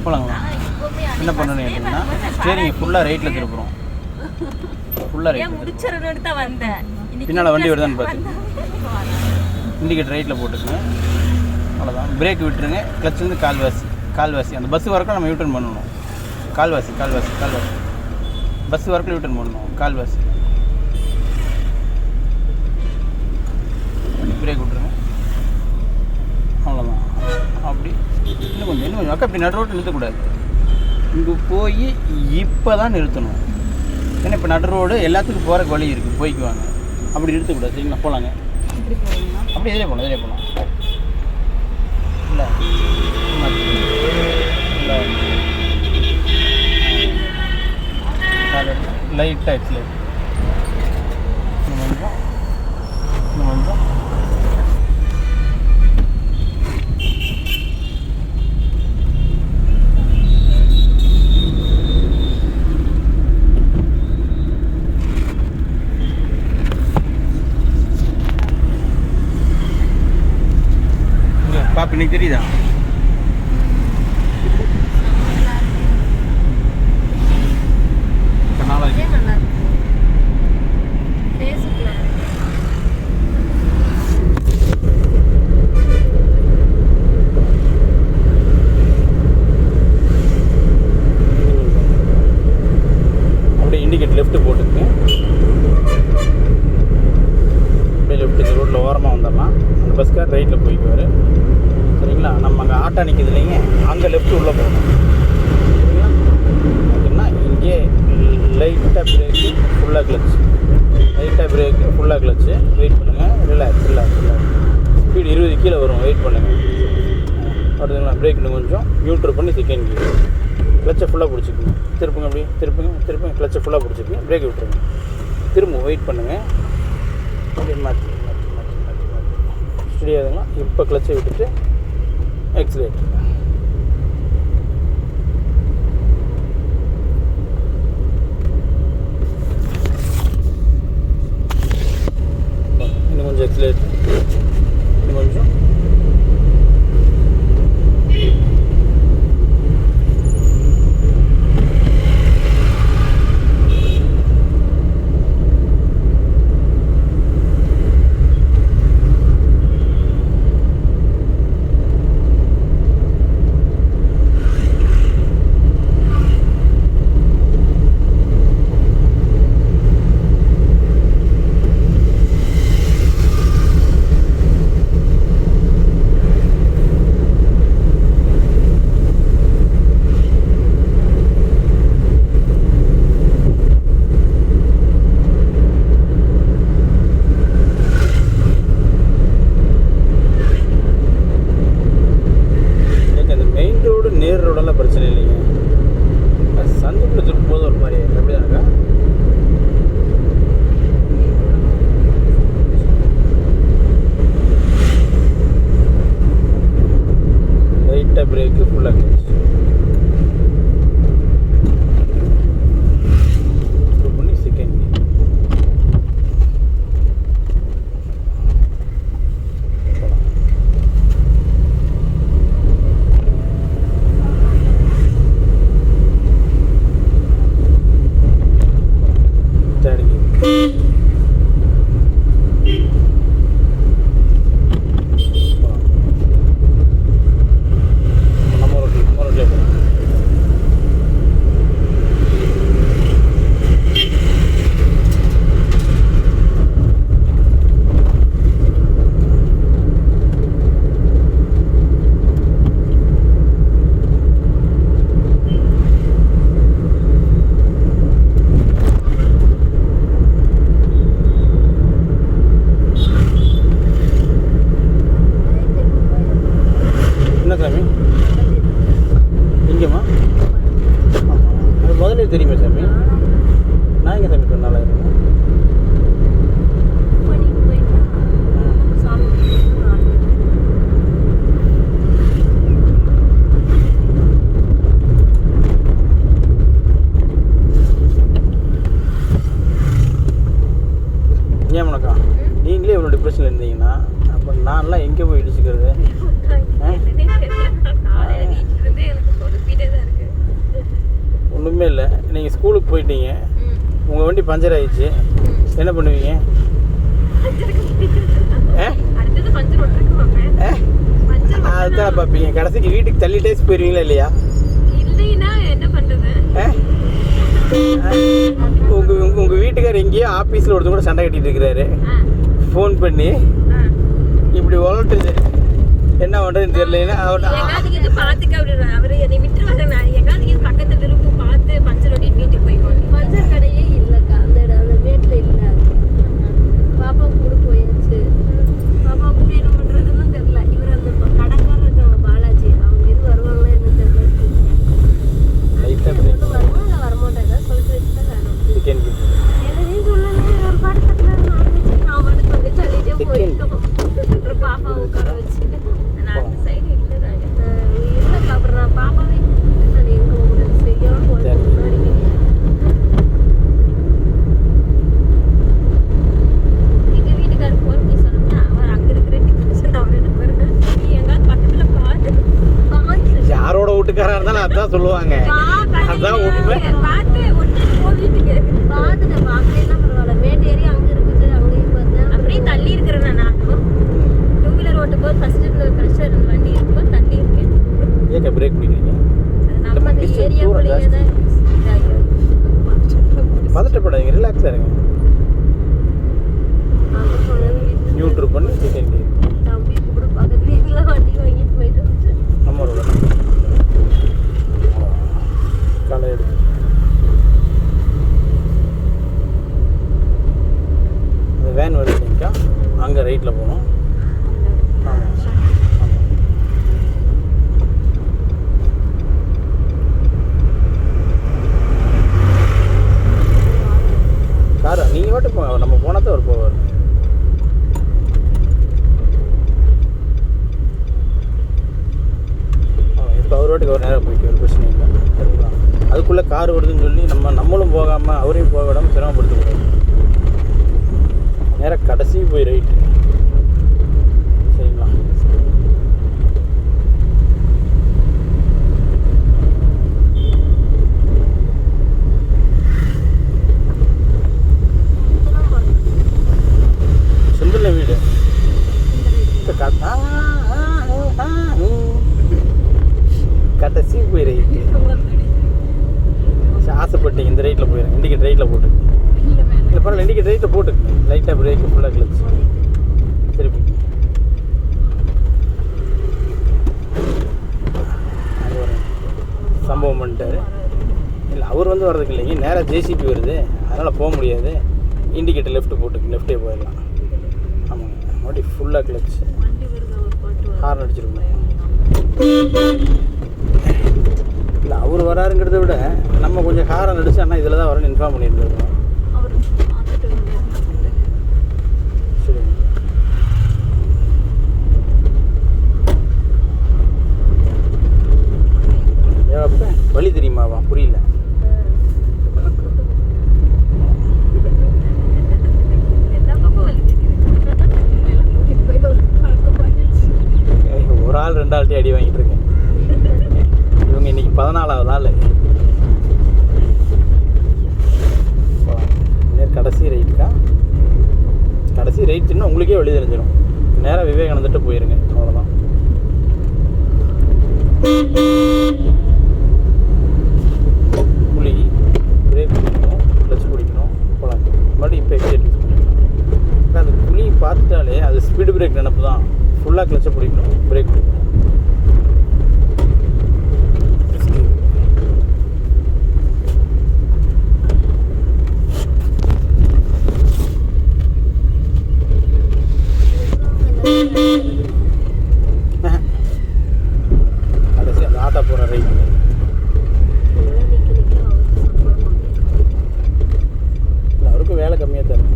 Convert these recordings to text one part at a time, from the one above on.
போகலாங்களா? என்ன பண்ணணும் கேட்டிங்கன்னா ஸ்டேரிங் ஃபுல்லாக ரைட்டில் திருப்புறோம். ஃபுல்லாக ரைட்டில் பின்னால் வண்டி வருதான்னு பார்த்து இண்டிகேட்டர் ரைட்டில் போட்டுக்குங்க. அவ்வளோதான். பிரேக் விட்டுருங்க. கிளச் வந்து கால்வாசி அந்த பஸ் வரைக்கும் நம்ம யூட்டர்ன் பண்ணணும். கால்வாசி பஸ் வரைக்கும் யூட்டர்ன் பண்ணணும். கால்வாசி பிரேக் விட்டுருங்க. அவ்வளோதான். அப்படி இன்னும் கொஞ்சம் அக்கா இப்படி நடு ரோட்டு நிறுத்தக்கூடாது. இங்கே போய் இப்போ தான் நிறுத்தணும். ஏன்னா இப்போ நடு ரோடு எல்லாத்துக்கும் போகிறக்கு வழி இருக்குது, போய்க்குவாங்க. அப்படி நிறுத்தக்கூடாது. சரிங்களா? போகலாங்க. அப்படி இதிலே போகலாம் இல்லை லைட்டாக ஆக்சிலேட் இன்னும் கொஞ்சம் பாப்பி இன்னைக்கு தெரியுதா? அப்படியே இண்டிகேட் லெஃப்ட் போட்டுக்கு அப்படியே லெஃப்ட் இந்த ரோட்டில் ஓரமாக வந்துடலாம். அந்த பஸ்கார் ரைட்டில் போய்க்குவார். சரிங்களா? நம்ம அங்கே ஆட்டோ நிற்கிது இல்லைங்க, அங்கே லெஃப்ட் உள்ளே போகணும். சரிங்களா? அப்படின்னா இங்கே லைட்டாக பிரேக்கு ஃபுல்லாக கிளச்சு, வெயிட் பண்ணுங்கள். ரிலாக்ஸ் ஸ்பீடு 20 கீழே வரும். வெயிட் பண்ணுங்கள். அடுத்துங்களா? பிரேக் இன்னும் கொஞ்சம் நியூட்ரல் பண்ணி செகண்ட் கீழே கிளச்சை ஃபுல்லாக பிடிச்சிக்கோங்க. திருப்புங்க. அப்படியே திருப்புங்க. கிளச்சை ஃபுல்லாக பிடிச்சிக்கோங்க. பிரேக் விட்டுருங்க. திரும்ப வெயிட் பண்ணுங்கள். அப்படியே மாற்றி ஸ்டடியாதுங்களா? இப்போ கிளச்சை விட்டுட்டு எக்ஸலேட். இன்னும் கொஞ்சம் எக்ஸலேட். இன்னும் கொஞ்சம் போயிட்டீங்க, உங்கள் வண்டி பஞ்சர் ஆயிடுச்சு, என்ன பண்ணுவீங்க? அதுதான் பார்ப்பீங்க. கடைசிக்கு வீட்டுக்கு தள்ளிட்டே போயிடுவீங்களா இல்லையா? உங்கள் வீட்டுக்கார் எங்கேயோ ஆஃபீஸில் ஒருத்தர் கூட சண்டை கட்டிட்டு இருக்கிறாரு. ஃபோன் பண்ணி இப்படி உலட்டுது, என்ன பண்ணுறதுன்னு தெரியலன்னா அவர் பக்கத்து விரும்பு பார்த்து பஞ்சர் ஓட்டிட்டு வீட்டுக்கு போயிடுவாங்க. பஞ்சர் கடையே இல்லைக்கா அந்த வீட்டில் இல்லை. பாப்பா கூட போயாச்சு. பாப்பா கூட என்ன பண்ணுறதுன்னு தெரியல. இவர் அந்த கடைக்காரர் இருக்காங்க பாலாஜி, அவங்க எது வருவாங்களோ என்ன தெரியல. வருமா இல்லை வரமாட்டேன் ஏதாவது சொல்லிட்டு வச்சுட்டா வேணும். என்னதையும் சொல்லணும். ஒரு படத்துல நான் வந்து வந்து சொல்லிட்டே போயிட்டோம். பாப்பா உட்கார வச்சுட்டு நான் அந்த சைடு இல்லைக்கா. அப்புறம் நான் பாப்பாவே நான் எங்க கூட சரியான போகிறேன். எங்க வீட்டுக்காரர் போற நீ சொன்னா அவர் அங்க இருக்கிற டிக்கெட் அவர் என்ன பாருங்க, நீ எங்காவது பக்கத்துல பார்த்து யாரோட வீட்டுக்காரா இருந்தாலும் அதான் சொல்லுவாங்க. அதான் உண்மை. பார்த்து ஒன்று போயிட்டு பார்த்துட்டு பார்க்கலாம் பரவாயில்ல. மேட்டு ஏறி அங்கே இருக்குது அங்கேயும் பார்த்தேன். அப்படியே தள்ளி இருக்கிறேன் நானும். டூ வீலர் ஓட்டும் போது ஃபர்ஸ்ட் இந்த ப்ரெஷர் வண்டி இருக்கும்போது தள்ளி இருக்கேன். ஏக்க பிரேக் பிடிக்கிறீங்க? நம்ம அந்த ஏரியாக்குள்ளேயே தான் பதட்டப்படாதீங்க, ரிலாக்ஸாக இருங்க. நியூட்ரு பண்ணி செகண்ட் கியர். தம்பி கூட பக்கத்து வீட்டில் வண்டி வாங்கிட்டு போயிட்டு வந்துச்சு. நம்ம ரோட காலை எடுத்து அந்த வேன் வருதுக்கா, அங்கே ரைட்டில் போகணும். ஆமாம் காரா நீங்கள் மட்டும் போங்க, நம்ம போனால் தான் அவர் போவார். இப்போ அவர் வாட்டுக்கு அவர் நேரம் போய்க்கு ஒரு பிரச்சனை இல்லை, சரிங்களா? அதுக்குள்ளே கார் வருதுன்னு சொல்லி நம்மளும் போகாமல் அவரையும் போக விடாமல் சிரமப்படுத்தக்கூடாது. நேராக கடைசி போய் ரைட்டு, சரிங்களா? செந்தில் வீடு கடைசி போய் ரைட்டு. ஆசைப்பட்டீங்க இந்த ரைட்டில் போயிடுங்க, இண்டிகேட் ரைட்டில் போட்டு இல்லை பரவாயில்ல, இண்டிகேட் ரைட்டில் போட்டு லைட்டாக பிரேக்கு ஃபுல்லாக கிளச்சு திருப்பி. அது ஒரு சம்பவம் பண்ணிட்டாரு. இல்லை அவர் வந்து வர்றதுக்கு இல்லைங்க, நேராக ஜேசிபி வருது, அதனால் போக முடியாது. இண்டிகேட்டர் லெஃப்ட்டு போட்டு லெஃப்டே போயிடலாம். ஆமாங்க, மறுபடியும் ஃபுல்லாக கிளச்சு ஹார்ன் அடிச்சிருக்கணும். இல்லை அவர் வராருங்கிறத விட நம்ம கொஞ்சம் ஹாரன் அடிச்சு அண்ணா இதில் தான் வரணும்னு இன்ஃபார்ம் பண்ணியிருந்துருக்கோம். சரி, ஏப்பா வழி தெரியுமாவா? புரியல. ஒரு ஆள் 2 ஆள்கிட்ட அடி வாங்கிட்டு இருக்கேன். இவங்க இன்னைக்கு 14வது ஆள். கடைசி ரைட்டுக்கா, கடைசி ரைட்டுன்னா உங்களுக்கே வழி தெரிஞ்சிடும். நேராக விவேகானந்திட்ட போயிருங்க, அவ்வளோதான். புளி பிரேக் பிடிக்கணும், கிளச் பிடிக்கணும், போகலாம். மறுபடியும் இப்போ எக்ஸைட் யூஸ் பண்ணிக்கலாம். அந்த புளி பார்த்துட்டாலே அது ஸ்பீடு பிரேக் நினப்பு தான். ஃபுல்லாக கிளச்சை பிடிக்கணும், பிரேக் பிடிக்கணும். கடைசி அந்த ஆட்டோ போகிற ரைட் அவருக்கும் வேலை கம்மியாக தரும்.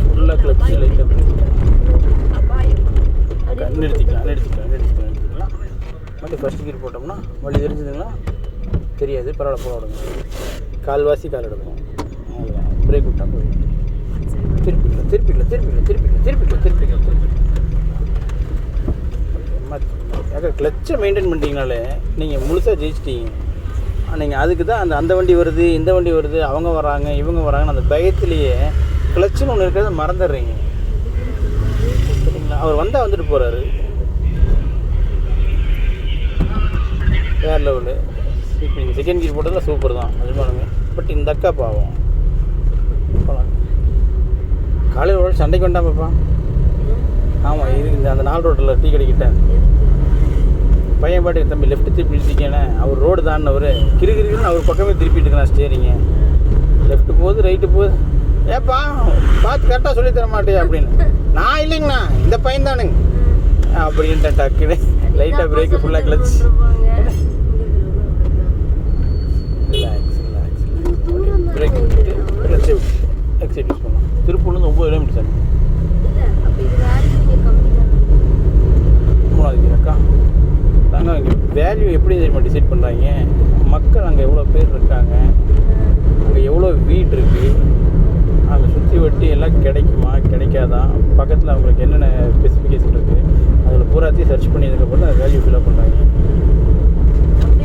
ஃபுல்லாக கிளப்ஸ் லைட்டாக நிறுத்திக்கலாம். மறுபடியும் ஃபஸ்ட் கீர் போட்டோம்னா வழி தெரிஞ்சுதுங்களா? தெரியாது, பரவாயில்ல, போக விடுங்க. கால்வாசி கால் எடுக்கணும், அவ்வளோதான். பிரேக் விட்டா போயிடும். திருப்பிக்கலாம். ஏக்கா கிளச்சை மெயின்டைன் பண்ணிட்டீங்கனாலே நீங்கள் முழுசாக ஜெயிச்சிட்டீங்க. நீங்கள் அதுக்கு தான் அந்த வண்டி வருது இந்த வண்டி வருது அவங்க வராங்க இவங்க வராங்கன்னு அந்த பயத்துலேயே கிளச்சுன்னு ஒன்று இருக்கிறத மறந்துடுறீங்க. சரிங்களா? அவர் வந்தால் வந்துட்டு போகிறாரு. வேறு லெவலு. இப்போ நீங்கள் செகண்ட் கீர் போட்டதில் சூப்பர் தான் நிஜமானுமே. பட் இந்த அக்கா பாவம் காலையில் ஒரு சண்டைக்கு வேண்டாம் பாப்பா. ஆமாம் இது அந்த 4 ரோட்டில் டீ கடைக்கிட்டேன் பையன் பாட்டுக்கு தம்பி லெஃப்ட்டு திருப்பி இழுத்திக்கேனே அவர் ரோடு தானவர் கிருகிருன்னு அவர் பக்கமே திருப்பிட்டு இருக்கிறான் ஸ்டேரிங்க. லெஃப்ட்டு போகுது ரைட்டு போகுது. ஏப்பா பார்த்து கரெக்டாக சொல்லி தர மாட்டேன் அப்படின்னு. நான் இல்லைங்கண்ணா இந்த பையன் தானுங்க அப்படின்ட்டு டக்குன்னு லைட்டாக பிரேக்கு ஃபுல்லாக கிளச்சு. பிரேக் விட்டு கிளச்சை விட்டு எக்ஸைட் யூஸ் பண்ணலாம். திருப்பூர்லேருந்து 9 கிலோமீட்டர் சார். 3வது கீழக்கா நாங்கள் இங்கே வேல்யூ எப்படி தெரியுமா டிசைட் பண்ணுறாங்க? மக்கள் அங்கே எவ்வளோ பேர் இருக்காங்க, அங்கே எவ்வளோ வீடு இருக்குது, அங்கே சுற்றி வட்டி எல்லாம் கிடைக்குமா கிடைக்காதா, பக்கத்தில் அவங்களுக்கு என்னென்ன ஸ்பெசிஃபிகேஷன் இருக்குது அதில் பூராத்தையும் சர்ச் பண்ணியதுக்கப்புறம் தான் வேல்யூ ஃபில்அப் பண்ணுறாங்க.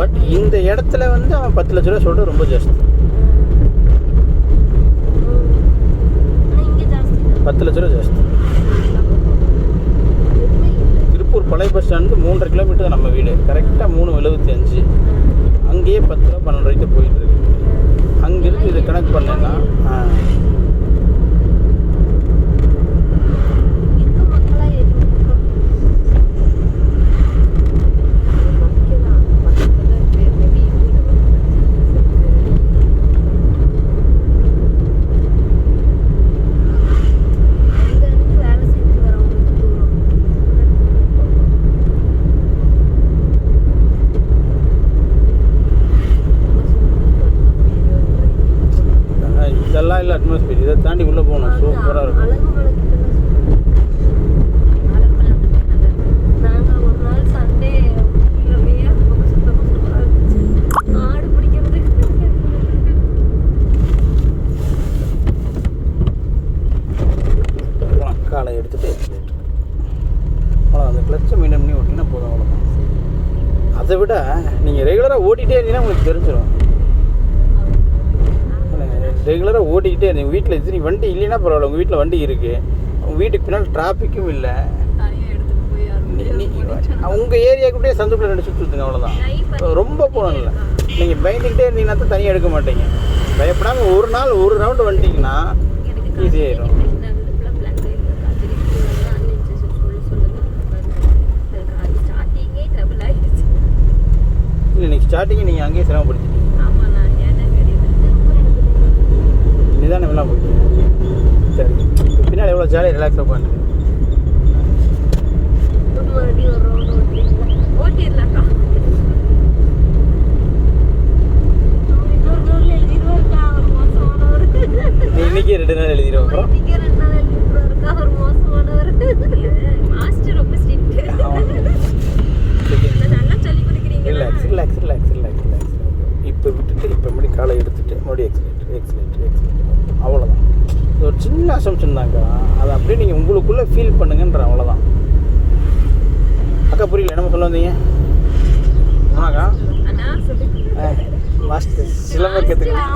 பட் இந்த இடத்துல வந்து அவன் 10 லட்ச ரூபா சொல்கிறது ரொம்ப ஜாஸ்தி. 10 லட்ச ரூபா ஜாஸ்தி. திருப்பூர் பழைய பஸ் ஸ்டாண்டு 3.5 கிலோமீட்டர் தான் நம்ம வீடு. கரெக்டாக 3.75. அங்கேயே 10 ரூபா 12 ரூபாய்க்கு போயிட்டு இருக்கு. அங்கிருந்து இதை கனெக்ட் பண்ணேன்னா இதெல்லாம் இல்லை அட்மாஸ்பியர். இதை தாண்டி உள்ளே போகணும். சூப்பராக இருக்கும். காலை எடுத்துகிட்டு அவ்வளோ அந்த கிளச்சை மெயின்டைன் பண்ணி ஓட்டிங்கன்னா போதும். அவ்வளோதான். அதை விட நீங்கள் ரெகுலராக ஓட்டிகிட்டே இருந்தீங்கன்னா உங்களுக்கு தெரிஞ்சிடும். ரெகுலராக ஓட்டிக்கிட்டே இருந்தீங்க. வீட்டில் சரி வண்டி இல்லைன்னா பரவாயில்ல, உங்கள் வீட்டில் வண்டி இருக்குது, உங்கள் வீட்டுக்கு பின்னால் டிராஃபிக்கும் இல்லை, உங்கள் ஏரியாவுக்குள்ளே சந்துக்குள்ளே 2 சுற்று இருக்குங்க. அவ்வளோதான். ரொம்ப போகணும் இல்லை. நீங்கள் பயந்துக்கிட்டே இருந்தீங்கன்னா தான் தனியாக எடுக்க மாட்டீங்க. பயப்படாமல் ஒரு நாள் ஒரு ரவுண்டு வந்துட்டிங்கன்னா ஈஸியாகிடும். இல்லை இன்னைக்கு ஸ்டார்டிங்கு நீங்கள் அங்கேயே சிரமப்படுத்திட்டீங்க. நிதானம் எல்லாம் போயிட்டு சரி. பின்னாடி எவ்வளோ ஜாலியாக ரிலாக்ஸாக உட்காந்து இன்னைக்கு 2 நாள் எழுதிடுவோம். அப்புறம் relax relax relax relax relax. இப்போ விட்டுட்டு இப்போ மறுபடி காலை எடுத்துட்டு மறுபடியும் எக்ஸலேட் அவ்வளோதான். இது ஒரு சின்ன அசம்ஷன் தாங்க. அதை அப்படியே நீங்கள் உங்களுக்குள்ளே ஃபீல் பண்ணுங்கன்ற அவ்வளோதான். அக்கா புரியல என்னமோ சொல்ல வந்தீங்க? ஆமாக்கா மாஸ்டர் சிலம்பம் கற்றுக்கலாம்.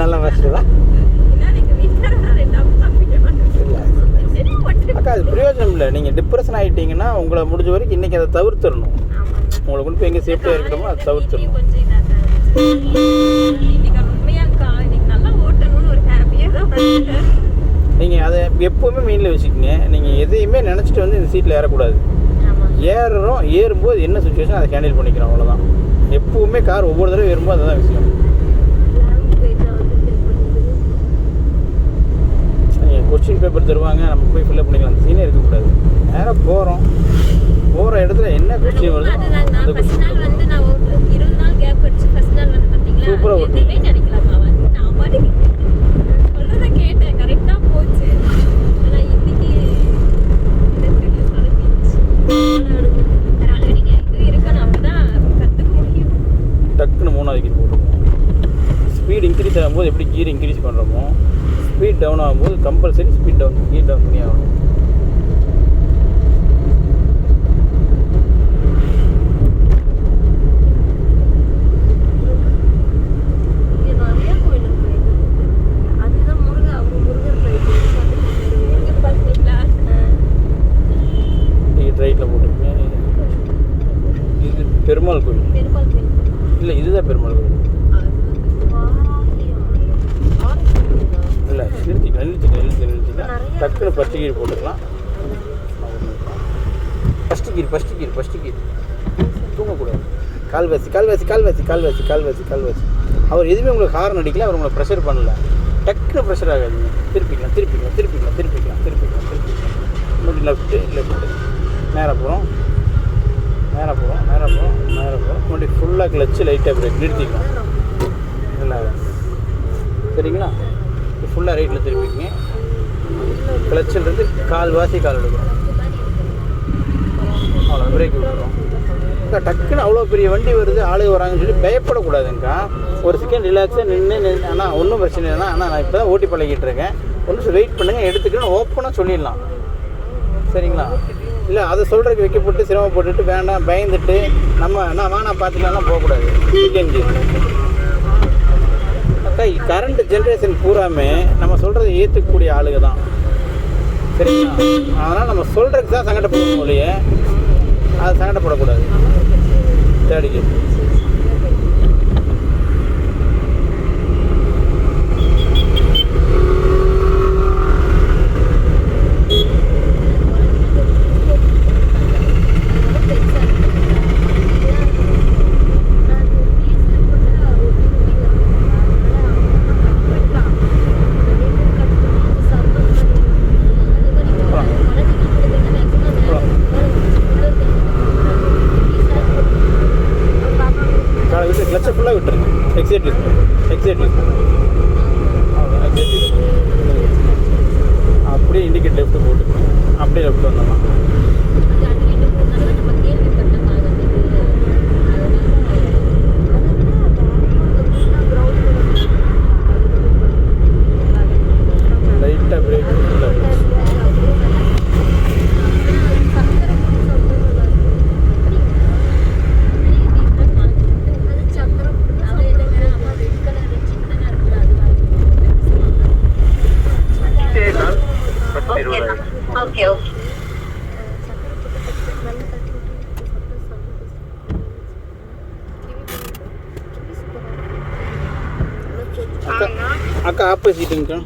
நல்ல மாஸ்டர் தான் அக்கா. அது பிரயோஜனம் இல்லை. நீங்கள் டிப்ரெஷன் ஆகிட்டீங்கன்னா உங்களை முடிஞ்ச வரைக்கும் இன்றைக்கி அதை தவிர்த்துடணும். உங்களை கொண்டு போய் எங்கே சேஃப்டியாக இருக்கணுமோ அதை தவிர்த்துடணும். நீங்கள் அதை எப்போவுமே மெயினில் வச்சுக்கோங்க. நீங்கள் எதையுமே நினச்சிட்டு வந்து இந்த சீட்டில் ஏறக்கூடாது. ஏறும்போது என்ன சுச்சுவேஷன் அதை ஹேண்டில் பண்ணிக்கிறோம். அவ்வளோதான். எப்போவுமே கார் ஒவ்வொரு தடவை ஏறும்போது அதுதான் விஷயம். கொஸ்டின் பேப்பர் தருவாங்க, நம்ம போய் ஃபில்அப் பண்ணிக்கலாம். அந்த சீனே இருக்கக்கூடாது. நேராக போகிற இடத்துல என்ன கொஸ்டின் வருதோ அந்த கொஸ்டின் சூப்பராக ஓட்டுவீங்க. டக்குன்னு 3வது கீர் போட்டுருவோம். ஸ்பீடு இன்க்ரீஸ் ஆகும்போது எப்படி கீர் இன்க்ரீஸ் பண்ணுறோமோ ஸ்பீட் டவுன் ஆகும்போது கம்பல்சரி ஸ்பீட் டவுன் கீர் டவுன் பண்ணி ஆகணும். இங்க நிறைய கோயில் இருக்கு. அதுதான் முருகர் கோயில். முருகர் பார்த்தீங்களா? டிக்கெட் ரைட்டில் போட்டுருக்கீங்க. இது பெருமாள் கோயில் பெருமாள் கோயில். இல்லை, இதுதான் பெருமாள் கோயில். இல்லை, நிறுத்திக்கலாம். டக்குன்னு ஃபஸ்ட்டு கீர் போட்டுக்கலாம். ஃபஸ்ட்டு கீர் தூங்கக்கூடாது. கால்வாசி. அவர் எதுவுமே உங்களுக்கு ஹார்ன் அடிக்கல, அவர் உங்களை ப்ரெஷர் பண்ணல. டக்குன்னு ப்ரெஷர் ஆகாதுங்க. திருப்பிக்கலாம். முன்னாடி லெஃப்ட்டு நேராக போகிறோம். முன்னாடி ஃபுல்லாக கிளச்சு லைட்டாக பிரேக் நிறுத்திக்கலாம். நல்லா சரிங்களா? ஃபுல்லாக ரைட்டில் திருப்பிக்கிங்க. கிளச்சிலிருந்து கால் எடுக்கணும். அவ்வளோ பிரேக் விட்டுறோம். டக்குன்னு அவ்வளோ பெரிய வண்டி வருது, ஆளுங்க வராங்கன்னு சொல்லி பயப்படக்கூடாதுங்கக்கா. ஒரு செகண்ட் ரிலாக்ஸாக நின்று ஆனால் ஒன்றும் பிரச்சனை இல்லைன்னா, ஆனால் நான் இப்போ தான் ஓட்டி பழகிட்டு இருக்கேன், ஒன்றும் வெயிட் பண்ணுங்கள், எடுத்துக்கணும் ஓப்பனாக சொல்லிடலாம். சரிங்களா? இல்லை அதை சொல்கிறதுக்கு வைக்கப்பட்டு சிரமப்பட்டுட்டு வேண்டாம் பயந்துட்டு நான் பார்த்துக்கலாம் போகக்கூடாது. செகண்ட் கீர் அக்கா, கரண்ட் ஜென்ரேஷன் பூராமே நம்ம சொல்கிறத ஏற்றுக்கக்கூடிய ஆளுங்க தான். சரிங்களா? அதனால் நம்ம சொல்கிறதுக்கு தான் சங்கடப்படணும் இல்லையே, அது சங்கடப்படக்கூடாது. தேர்ட் கீர் கிளச்சை ஃபுல்லாக விட்டுருங்க. எக்ஸைட் அப்படியே இண்டிகேட் லெஃப்ட்டு போட்டுக்கணும். அப்படியே லெஃப்ட் வந்துடலாம். லைட்டாக பிரேக் அக்கா ஆப்போசிட்டுங்கக்கா.